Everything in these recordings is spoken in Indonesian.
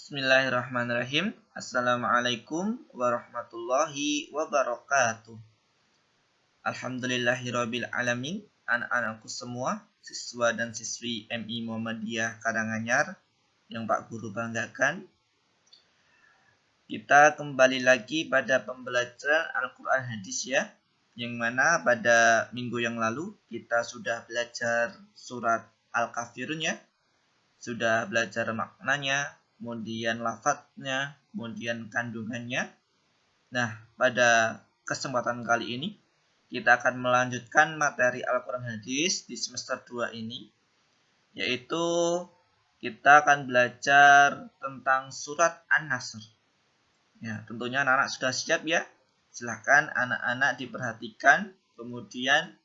Bismillahirrahmanirrahim. Assalamualaikum warahmatullahi wabarakatuh. Alhamdulillahirabbil alamin. Anak-anakku semua, siswa dan siswi MI Muhammadiyah Karanganyar yang Pak Guru banggakan. Kita kembali lagi pada pembelajaran Al-Quran Hadis ya. Yang mana pada minggu yang lalu kita sudah belajar surat Al-Kafirun ya. Sudah belajar maknanya, kemudian lafadznya, kemudian kandungannya. Nah, pada kesempatan kali ini kita akan melanjutkan materi Al-Quran Hadis di semester 2 ini, yaitu kita akan belajar tentang surat An-Nasr. Ya, tentunya anak-anak sudah siap ya. Silahkan anak-anak diperhatikan, kemudian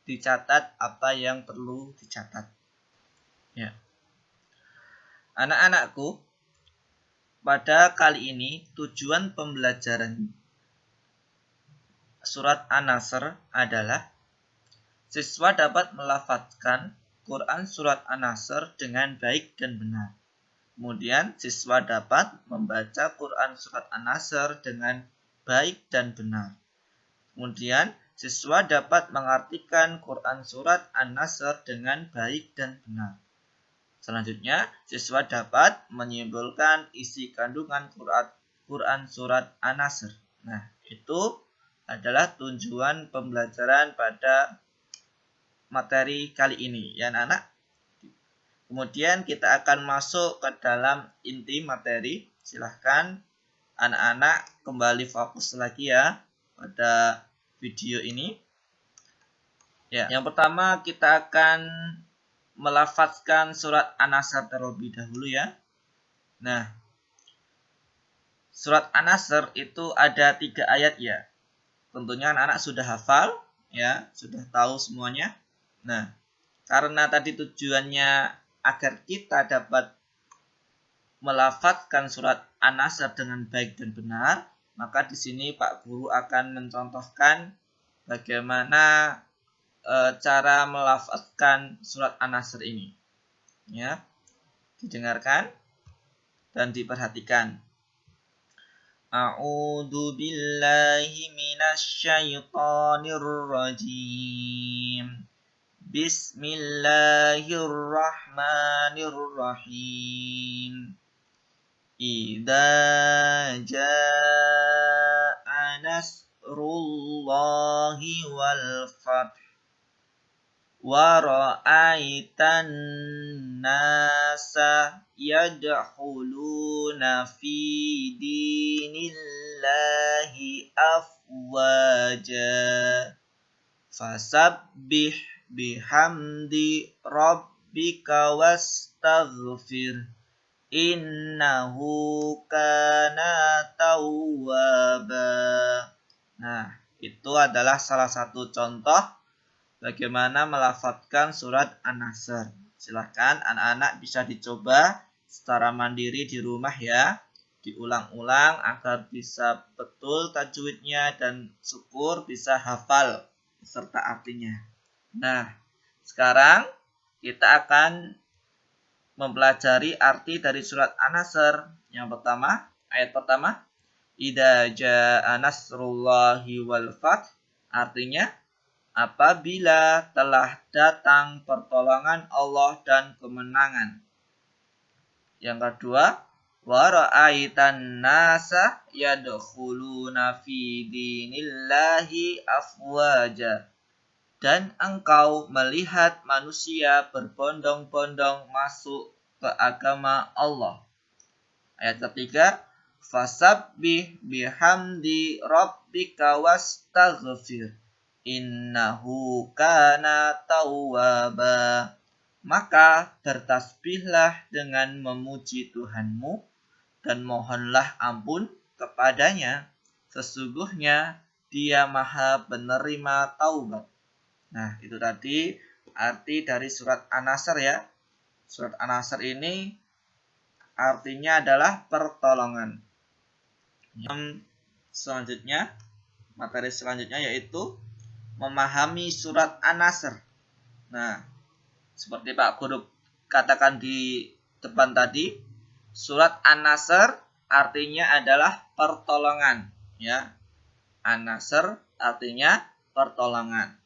dicatat apa yang perlu dicatat. Ya. Anak-anakku, pada kali ini tujuan pembelajaran surat An-Nasr adalah siswa dapat melafadzkan Quran surat An-Nasr dengan baik dan benar. Kemudian siswa dapat membaca Quran surat An-Nasr dengan baik dan benar. Kemudian siswa dapat mengartikan Quran surat An-Nasr dengan baik dan benar. Selanjutnya, siswa dapat menyimpulkan isi kandungan Quran surat An-Nasr. Nah, itu adalah tujuan pembelajaran pada materi kali ini, ya anak-anak. Kemudian kita akan masuk ke dalam inti materi. Silahkan anak-anak kembali fokus lagi ya pada video ini. Ya, yang pertama kita akan melafadzkan surat An-Nasr terlebih dahulu ya. Nah, surat An-Nasr itu ada 3 ayat ya. Tentunya anak-anak sudah hafal ya, sudah tahu semuanya. Nah, karena tadi tujuannya agar kita dapat melafadzkan surat An-Nasr dengan baik dan benar, maka di sini Pak Guru akan mencontohkan bagaimana cara melafadzkan surat An-Nasr ini. Ya, didengarkan dan diperhatikan. A'udzu billahi minasyaitonir rajim. Bismillahirrahmanirrahim. Idza jaa'a nasrullahi wal fath wa ra'aitan nasa yadkhuluna fi dinillahi afwaja fasabbih bihamdi rabbika wastaghfir innahu kana tawwaba. Nah, itu adalah salah satu contoh bagaimana melafadzkan surat An-Nasr. Silahkan anak-anak bisa dicoba secara mandiri di rumah ya. Diulang-ulang agar bisa betul tajwidnya dan syukur bisa hafal serta artinya. Nah, sekarang kita akan mempelajari arti dari surat An-Nasr. Yang pertama, ayat pertama, Idza jaa'a nasrullahi wal fath, artinya apabila telah datang pertolongan Allah dan kemenangan. Yang kedua, wa ra'aitan nasa yadkhuluna fi dinillahi afwaja, dan engkau melihat manusia berbondong-bondong masuk ke agama Allah. Ayat ketiga, fasabbih bihamdi rabbika wastaghfir innahu kana tawwaba. Maka bertasbihlah dengan memuji Tuhanmu dan mohonlah ampun kepadanya. Sesungguhnya Dia Maha penerima taubat. Nah, itu tadi arti dari surat An-Nasr ya. Surat An-Nasr ini artinya adalah pertolongan. Yang selanjutnya, materi selanjutnya yaitu memahami surat An-Nasr. Nah, seperti Pak Guru katakan di depan tadi, Surat An-Nasr artinya adalah pertolongan, ya. An-Nasr artinya pertolongan.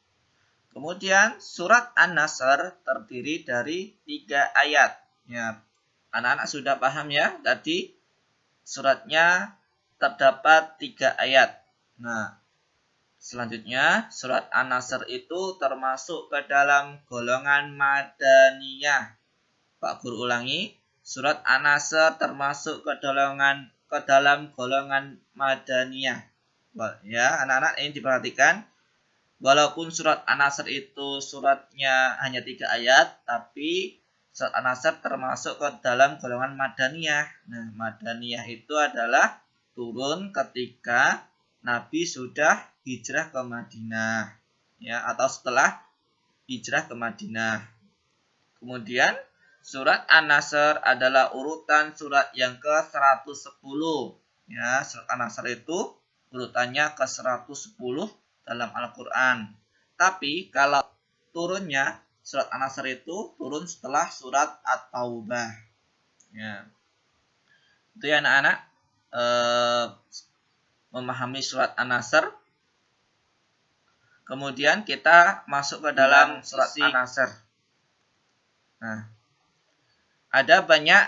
Kemudian surat An-Nasr terdiri dari 3 ayat. Ya, anak-anak sudah paham ya? Tadi suratnya terdapat 3 ayat. Nah, selanjutnya surat An-Nasr itu termasuk ke dalam golongan Madaniyah. Pak Guru ulangi, surat An-Nasr termasuk ke dalam golongan Madaniyah. Ya, anak-anak ini diperhatikan. Walaupun surat An-Nasr itu suratnya hanya 3 ayat, tapi surat An-Nasr termasuk ke dalam golongan Madaniyah. Nah, Madaniyah itu adalah turun ketika Nabi sudah hijrah ke Madinah, ya, atau setelah hijrah ke Madinah. Kemudian surat An-Nasr adalah urutan surat yang ke-110. Ya, surat An-Nasr itu urutannya ke-110 dalam Al-Quran. Tapi kalau turunnya surat An-Nasr itu turun setelah surat At-Taubah. Ya. Itu ya anak-anak memahami surat An-Nasr. Kemudian kita masuk ke dalam surat An-Nasr. Nah, ada banyak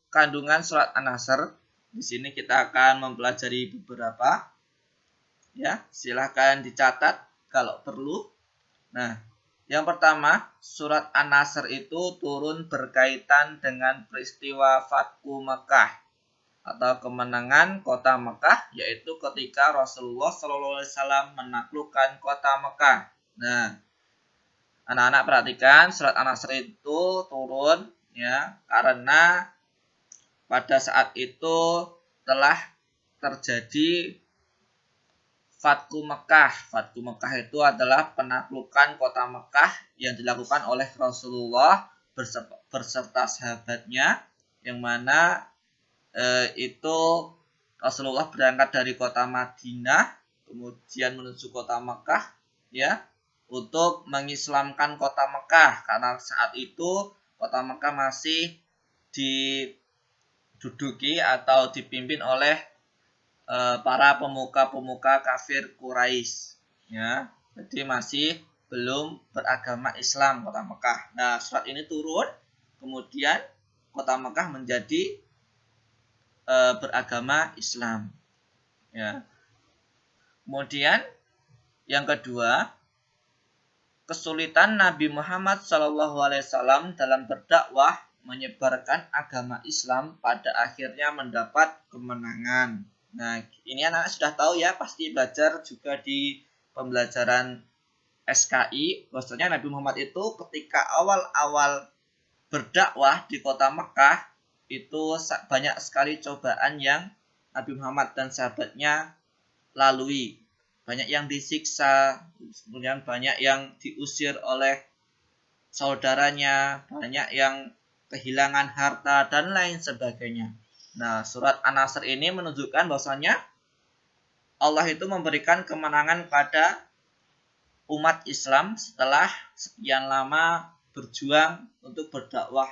kandungan surat An-Nasr. Di sini kita akan mempelajari beberapa. Ya, silahkan dicatat kalau perlu. Nah, yang pertama, surat An-Nasr itu turun berkaitan dengan peristiwa Fathu Mekah atau kemenangan kota Mekah, yaitu ketika Rasulullah SAW menaklukkan kota Mekah. Nah, anak-anak perhatikan, surat An-Nasr itu turun ya karena pada saat itu telah terjadi Fathu Mekah. Fathu Mekah itu adalah penaklukan kota Mekah yang dilakukan oleh Rasulullah berserta sahabatnya, yang mana itu Rasulullah berangkat dari kota Madinah kemudian menuju kota Mekah ya untuk mengislamkan kota Mekah, karena saat itu kota Mekah masih diduduki atau dipimpin oleh para pemuka-pemuka kafir Quraisy, ya. Jadi masih belum beragama Islam kota Mekah. Nah, surat ini turun, kemudian kota Mekah menjadi beragama Islam, ya. Kemudian yang kedua, kesulitan Nabi Muhammad SAW dalam berdakwah menyebarkan agama Islam pada akhirnya mendapat kemenangan. Nah, ini anak-anak sudah tahu ya, pasti belajar juga di pembelajaran SKI, bahwasanya Nabi Muhammad itu ketika awal-awal berdakwah di kota Mekah, itu banyak sekali cobaan yang Nabi Muhammad dan sahabatnya lalui. Banyak yang disiksa, kemudian banyak yang diusir oleh saudaranya, banyak yang kehilangan harta, dan lain sebagainya. Nah, surat An-Nasr ini menunjukkan bahwasanya Allah itu memberikan kemenangan pada umat Islam setelah sekian lama berjuang untuk berdakwah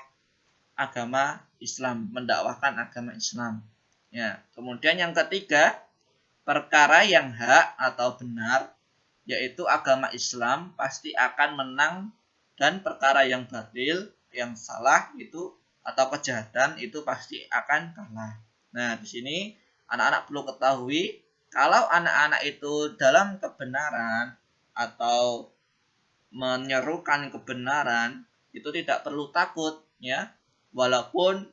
agama Islam, mendakwahkan agama Islam. Ya, kemudian yang ketiga, perkara yang hak atau benar, yaitu agama Islam pasti akan menang, dan perkara yang batil, yang salah itu atau kejahatan itu pasti akan kalah. Nah, di sini anak-anak perlu ketahui, kalau anak-anak itu dalam kebenaran atau menyerukan kebenaran, itu tidak perlu takut ya. Walaupun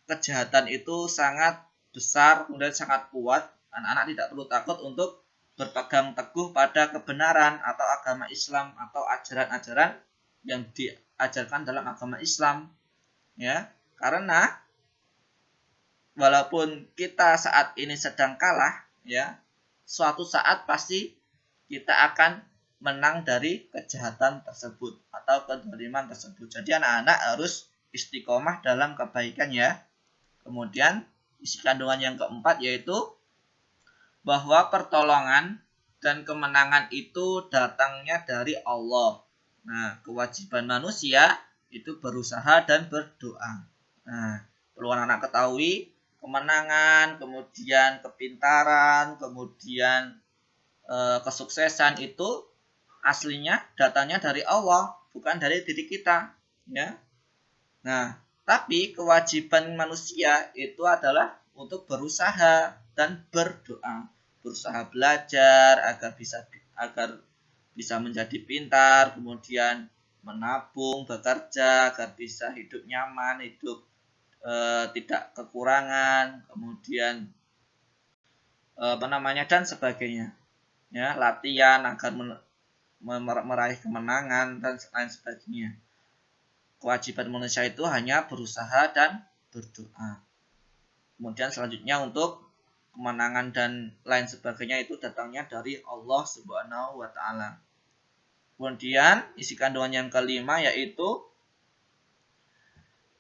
kejahatan itu sangat besar, kemudian sangat kuat, anak-anak tidak perlu takut untuk berpegang teguh pada kebenaran atau agama Islam atau ajaran-ajaran yang diajarkan dalam agama Islam, ya. Karena walaupun kita saat ini sedang kalah, ya, suatu saat pasti kita akan menang dari kejahatan tersebut atau kezaliman tersebut. Jadi anak-anak harus istiqomah dalam kebaikan ya. Kemudian isi kandungan yang keempat yaitu bahwa pertolongan dan kemenangan itu datangnya dari Allah. Nah, kewajiban manusia itu berusaha dan berdoa. Nah, Perlu anak-anak ketahui, kemenangan, kemudian kepintaran, kemudian kesuksesan itu aslinya datanya dari Allah, bukan dari diri kita, ya. Nah, tapi kewajiban manusia itu adalah untuk berusaha dan berdoa, berusaha belajar agar bisa menjadi pintar, kemudian menabung, bekerja agar bisa hidup nyaman, hidup tidak kekurangan, kemudian dan sebagainya, ya, latihan agar meraih kemenangan dan lain sebagainya. Kewajiban manusia itu hanya berusaha dan berdoa. Kemudian selanjutnya untuk kemenangan dan lain sebagainya itu datangnya dari Allah Subhanahu wa taala. Kemudian isi kandungan yang kelima yaitu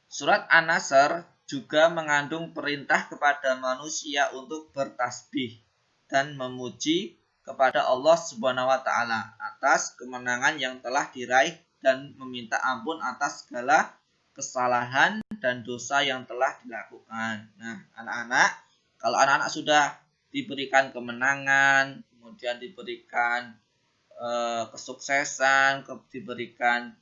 surat An-Nasr juga mengandung perintah kepada manusia untuk bertasbih dan memuji kepada Allah Subhanahu wa taala atas kemenangan yang telah diraih dan meminta ampun atas segala kesalahan dan dosa yang telah dilakukan. Nah, anak-anak, kalau anak-anak sudah diberikan kemenangan, kemudian diberikan kesuksesan, diberikan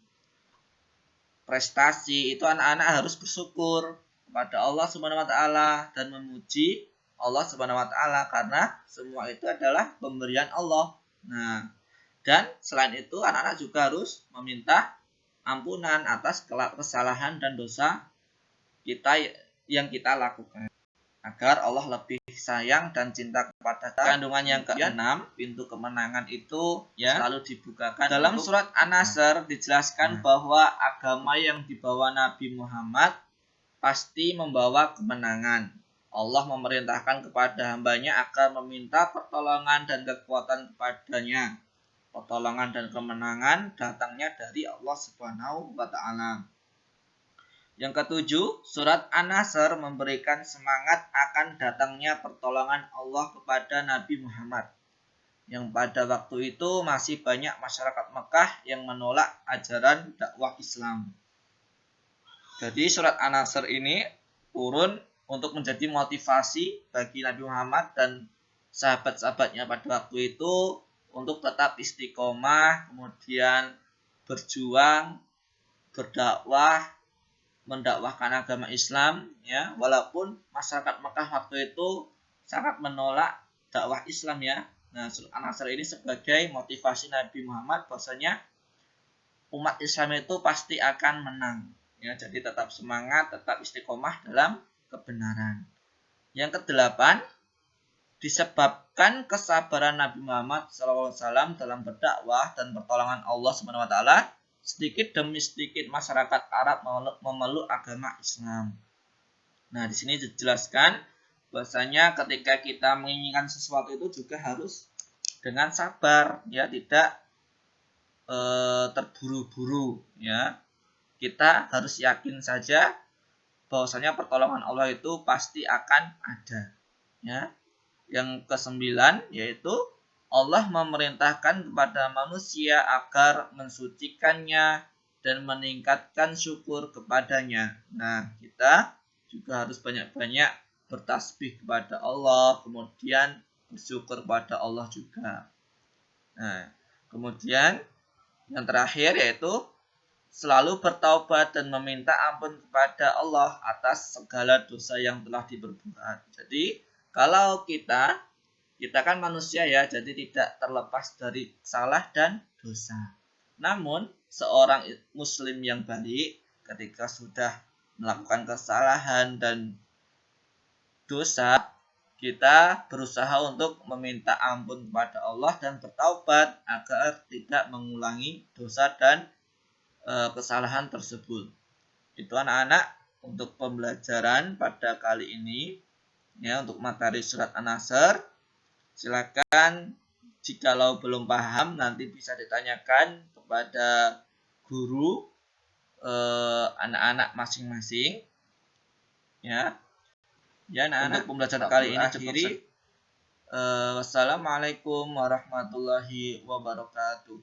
prestasi, itu anak-anak harus bersyukur kepada Allah Subhanahu wa taala dan memuji Allah Subhanahu wa taala karena semua itu adalah pemberian Allah. Nah, dan selain itu anak-anak juga harus meminta ampunan atas kesalahan dan dosa kita yang kita lakukan agar Allah lebih sayang dan cinta kepada kita. Kandungan yang ke-6, pintu kemenangan itu selalu dibukakan. Dalam surat An-Nasr dijelaskan bahwa agama yang dibawa Nabi Muhammad pasti membawa kemenangan. Allah memerintahkan kepada hambanya agar meminta pertolongan dan kekuatan kepadanya. Pertolongan dan kemenangan datangnya dari Allah Subhanahu wa taala. Yang ketujuh, surat An-Nasr memberikan semangat akan datangnya pertolongan Allah kepada Nabi Muhammad. Yang pada waktu itu masih banyak masyarakat Mekah yang menolak ajaran dakwah Islam. Jadi surat An-Nasr ini turun untuk menjadi motivasi bagi Nabi Muhammad dan sahabat-sahabatnya pada waktu itu untuk tetap istiqomah, kemudian berjuang, berdakwah, mendakwahkan agama Islam, ya, walaupun masyarakat Mekah waktu itu sangat menolak dakwah Islam, ya. Nah, surat An-Nasr ini sebagai motivasi Nabi Muhammad bahwasanya umat Islam itu pasti akan menang, ya. Jadi tetap semangat, tetap istiqomah dalam kebenaran. Yang kedelapan, disebabkan kesabaran Nabi Muhammad SAW dalam berdakwah dan pertolongan Allah Subhanahu wa taala, sedikit demi sedikit masyarakat Arab memeluk agama Islam. Nah, di sini dijelaskan bahwasanya ketika kita menginginkan sesuatu itu juga harus dengan sabar, ya, tidak terburu-buru, ya. Kita harus yakin saja bahwasanya pertolongan Allah itu pasti akan ada, ya. Yang kesembilan yaitu Allah memerintahkan kepada manusia agar mensucikannya dan meningkatkan syukur kepadanya. Nah, kita juga harus banyak-banyak bertasbih kepada Allah, kemudian bersyukur kepada Allah juga. Nah, kemudian yang terakhir yaitu selalu bertaubat dan meminta ampun kepada Allah atas segala dosa yang telah diperbuat. Jadi, kalau kita kan manusia, ya, jadi tidak terlepas dari salah dan dosa. Namun, seorang muslim yang baik ketika sudah melakukan kesalahan dan dosa, kita berusaha untuk meminta ampun kepada Allah dan bertaubat agar tidak mengulangi dosa dan kesalahan tersebut. Itu anak-anak untuk pembelajaran pada kali ini, ya, untuk materi surat An-Nasr. Silakan jikalau belum paham nanti bisa ditanyakan kepada guru anak-anak masing-masing, ya. Ya, anak-anak, untuk pembelajaran kali ini akhiri. Wassalamualaikum warahmatullahi wabarakatuh.